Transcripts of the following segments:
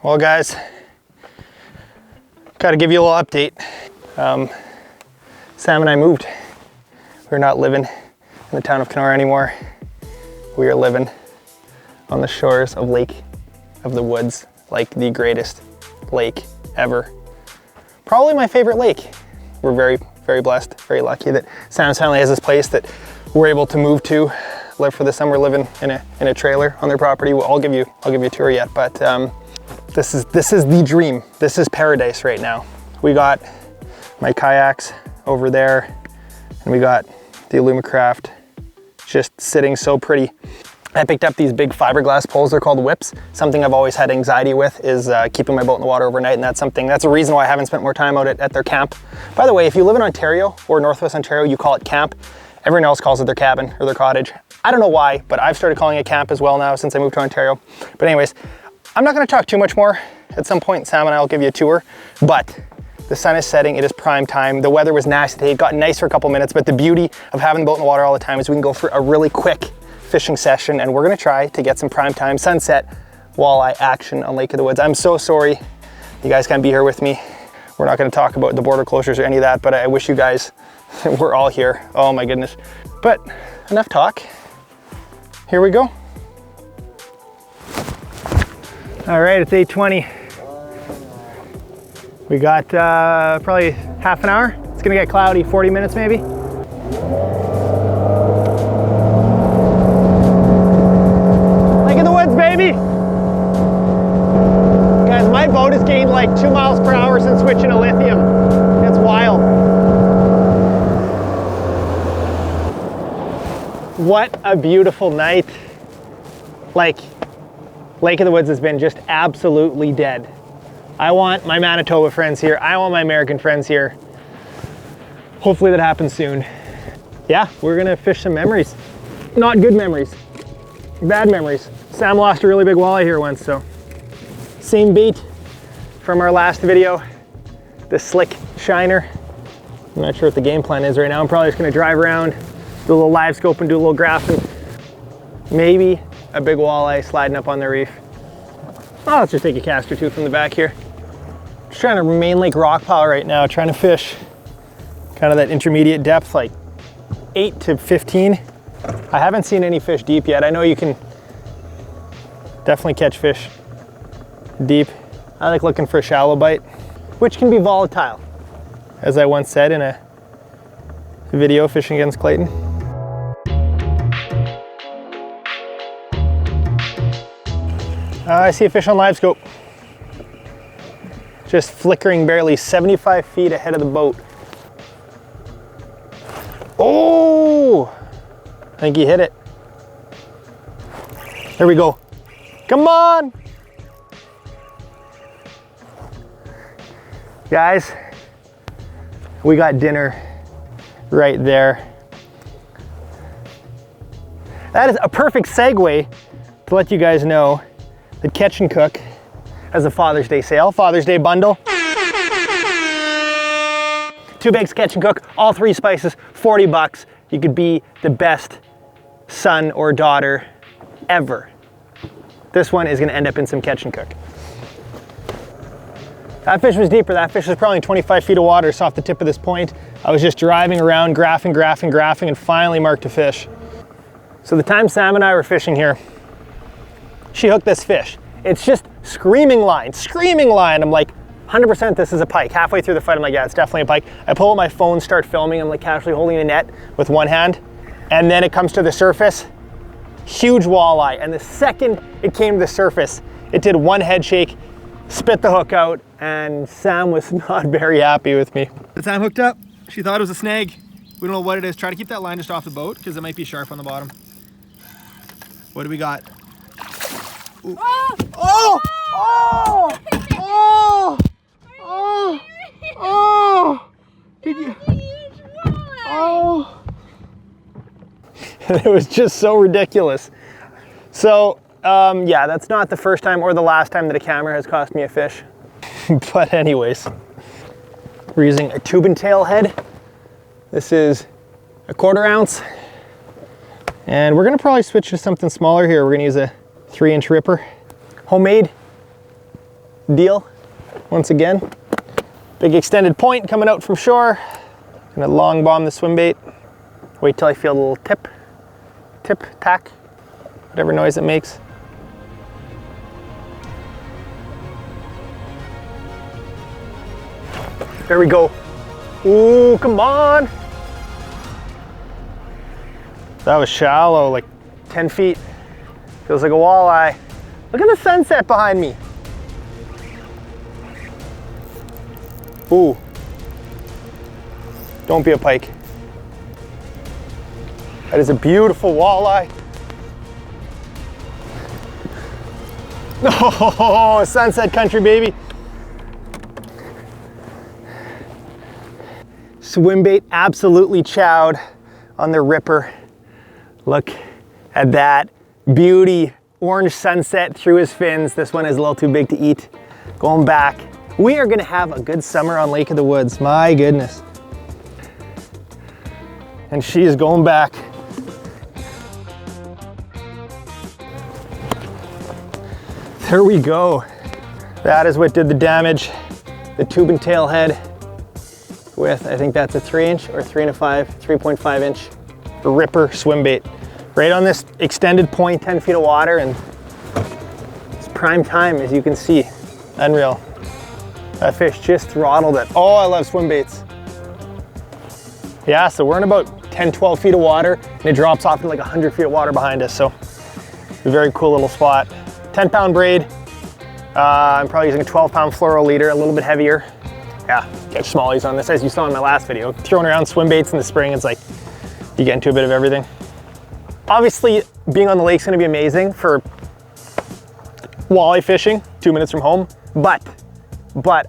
Well guys, gotta give you a little update. Sam and I moved. We're not living in the town of Kenora anymore. We are living on the shores of Lake of the Woods, like the greatest lake ever. Probably my favorite lake. We're very, very blessed, very lucky that Sam's family has this place that we're able to move to, live for the summer, living in a trailer on their property. I'll give you a tour yet, but this is the dream. This is paradise right now. We got my kayaks over there, and we got the Alumacraft just sitting so pretty. I picked up these big fiberglass poles. They're called whips. Something I've always had anxiety with is keeping my boat in the water overnight, and that's a reason why I haven't spent more time out at their camp. By the way, if you live in Ontario or Northwest Ontario, you call it camp. Everyone else calls it their cabin or their cottage. I don't know why, but I've started calling it camp as well now since I moved to Ontario. But anyways, I'm not gonna talk too much more. At some point, Sam and I will give you a tour, but the sun is setting, it is prime time. The weather was nasty today, it got nice for a couple minutes, but the beauty of having the boat in the water all the time is we can go for a really quick fishing session, and we're gonna try to get some prime time sunset walleye action on Lake of the Woods. I'm so sorry you guys can't be here with me. We're not gonna talk about the border closures or any of that, but I wish you guys were all here. Oh my goodness. But enough talk. Here we go. All right, it's 8:20. We got probably half an hour. It's gonna get cloudy, 40 minutes maybe. Lake of the Woods, baby. Guys, my boat has gained like 2 miles per hour since switching to lithium. It's wild. What a beautiful night. Like, Lake of the Woods has been just absolutely dead. I want my Manitoba friends here. I want my American friends here. Hopefully that happens soon. Yeah, we're gonna fish some memories. Not good memories, bad memories. Sam lost a really big walleye here once, so. Same bait from our last video, the slick shiner. I'm not sure what the game plan is right now. I'm probably just gonna drive around, do a little live scope and do a little graphing. Maybe a big walleye sliding up on the reef. Oh, let's just take a cast or two from the back here. Just trying to remain like rock pile right now, trying to fish kind of that intermediate depth, like 8 to 15. I haven't seen any fish deep yet. I know you can definitely catch fish deep. I like looking for a shallow bite, which can be volatile, as I once said in a video fishing against Clayton. I see a fish on live scope. Just flickering barely 75 feet ahead of the boat. Oh! I think he hit it. There we go. Come on! Guys, we got dinner right there. That is a perfect segue to let you guys know that Catch and Cook has a Father's Day sale, Father's Day bundle. 2 bags of Catch and Cook, all 3 spices, 40 bucks. You could be the best son or daughter ever. This one is gonna end up in some Catch and Cook. That fish was deeper. That fish was probably 25 feet of water, so off the tip of this point, I was just driving around, graphing, and finally marked a fish. So the time Sam and I were fishing here, she hooked this fish. It's just screaming line. I'm like, 100% this is a pike. Halfway through the fight, I'm like, yeah, it's definitely a pike. I pull out my phone, start filming. I'm like casually holding a net with one hand. And then it comes to the surface, huge walleye. And the second it came to the surface, it did one head shake, spit the hook out, and Sam was not very happy with me. The time hooked up, she thought it was a snag. We don't know what it is. Try to keep that line just off the boat because it might be sharp on the bottom. What do we got? Ooh. Oh! Oh! Oh! Oh! Oh! Oh! Did you? Oh! It was just so ridiculous. So, yeah, that's not the first time or the last time that a camera has cost me a fish. But anyways, we're using a tube and tail head. This is a 1/4 ounce. And we're gonna probably switch to something smaller here. We're gonna use a 3-inch ripper. Homemade deal. Once again, big extended point coming out from shore. Gonna long bomb the swim bait. Wait till I feel a little tip, tack, whatever noise it makes. There we go. Ooh, come on. That was shallow, like 10 feet. Feels like a walleye. Look at the sunset behind me. Ooh. Don't be a pike. That is a beautiful walleye. Oh, sunset country, baby. Swim bait absolutely chowed on the ripper. Look at that beauty. Orange sunset through his fins. This one is a little too big to eat. Going back. We are gonna have a good summer on Lake of the Woods. My goodness. And she is going back. There we go. That is what did the damage. The tube and tail head with, I think that's a 3-inch or 3.5 inch ripper swim bait. Right on this extended point, 10 feet of water, and it's prime time, as you can see. Unreal. That fish just throttled it. Oh, I love swim baits. Yeah, so we're in about 10, 12 feet of water, and it drops off into like 100 feet of water behind us, so a very cool little spot. 10-pound braid. I'm probably using a 12-pound fluoro leader, a little bit heavier. Yeah, catch smallies on this, as you saw in my last video. Throwing around swim baits in the spring, it's like you get into a bit of everything. Obviously, being on the lake is going to be amazing for walleye fishing, 2 minutes from home. But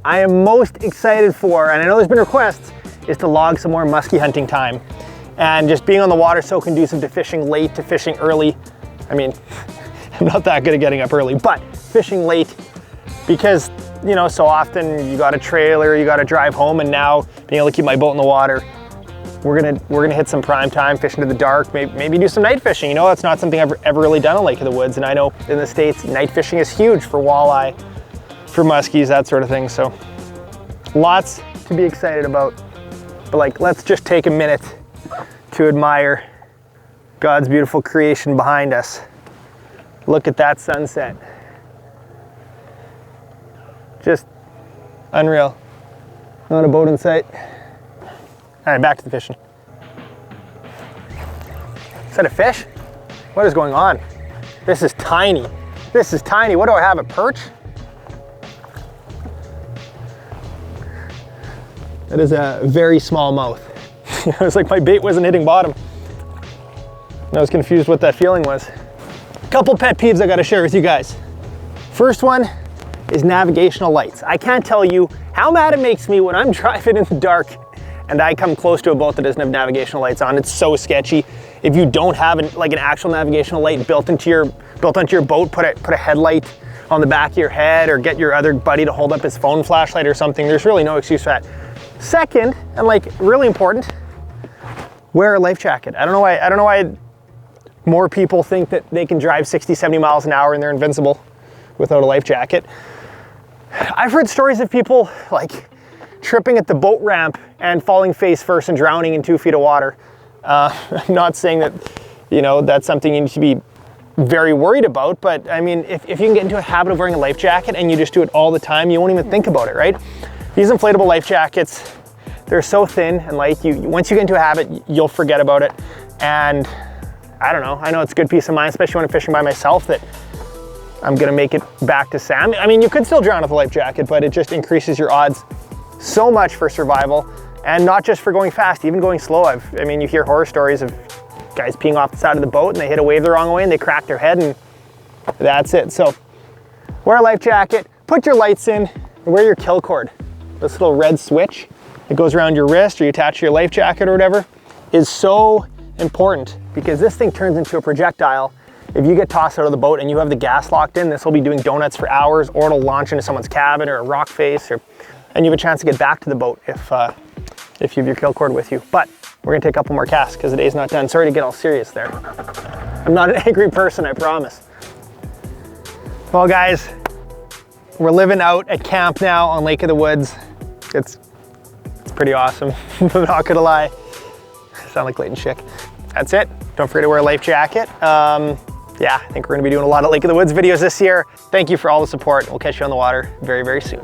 I am most excited for, and I know there's been requests, is to log some more muskie hunting time. And just being on the water so conducive to fishing late, to fishing early. I mean, I'm not that good at getting up early, but fishing late, because, you know, so often you got a trailer, you got to drive home, and now being able to keep my boat in the water, we're gonna hit some prime time, fishing to the dark, maybe do some night fishing. You know, that's not something I've ever really done on Lake of the Woods, and I know in the States, night fishing is huge for walleye, for muskies, that sort of thing. So lots to be excited about, but like, let's just take a minute to admire God's beautiful creation behind us. Look at that sunset. Just unreal. Not a boat in sight. All right, back to the fishing. Is that a fish? What is going on? This is tiny. This is tiny. What do I have, a perch? That is a very small mouth. It was like my bait wasn't hitting bottom. I was confused what that feeling was. Couple pet peeves I gotta share with you guys. First one is navigational lights. I can't tell you how mad it makes me when I'm driving in the dark and I come close to a boat that doesn't have navigational lights on. It's so sketchy. If you don't have an actual navigational light built onto your boat, put a headlight on the back of your head, or get your other buddy to hold up his phone flashlight or something. There's really no excuse for that. Second, and like really important, wear a life jacket. I don't know why more people think that they can drive 60, 70 miles an hour and they're invincible without a life jacket. I've heard stories of people like tripping at the boat ramp and falling face first and drowning in 2 feet of water. I'm not saying that, you know, that's something you need to be very worried about, but I mean, if you can get into a habit of wearing a life jacket and you just do it all the time, you won't even think about it, right? These inflatable life jackets, they're so thin and light, once you get into a habit, you'll forget about it. And I don't know, I know it's a good peace of mind, especially when I'm fishing by myself, that I'm gonna make it back to Sam. I mean, you could still drown with a life jacket, but it just increases your odds so much for survival, and not just for going fast, even going slow. I mean, you hear horror stories of guys peeing off the side of the boat and they hit a wave the wrong way and they crack their head, and that's it. So wear a life jacket, put your lights in, and wear your kill cord. This little red switch that goes around your wrist, or you attach to your life jacket or whatever, is so important, because this thing turns into a projectile. If you get tossed out of the boat and you have the gas locked in, this will be doing donuts for hours, or it'll launch into someone's cabin or a rock face, and you have a chance to get back to the boat if you have your kill cord with you. But we're gonna take a couple more casts because the day's not done. Sorry to get all serious there. I'm not an angry person, I promise. Well guys, We're living out at camp now on Lake of the Woods. It's pretty awesome, I'm not gonna lie. I sound like Leighton Schick. That's it. Don't forget to wear a life jacket. Yeah, I think we're gonna be doing a lot of Lake of the Woods videos this year. Thank you for all the support. We'll catch you on the water very, very soon.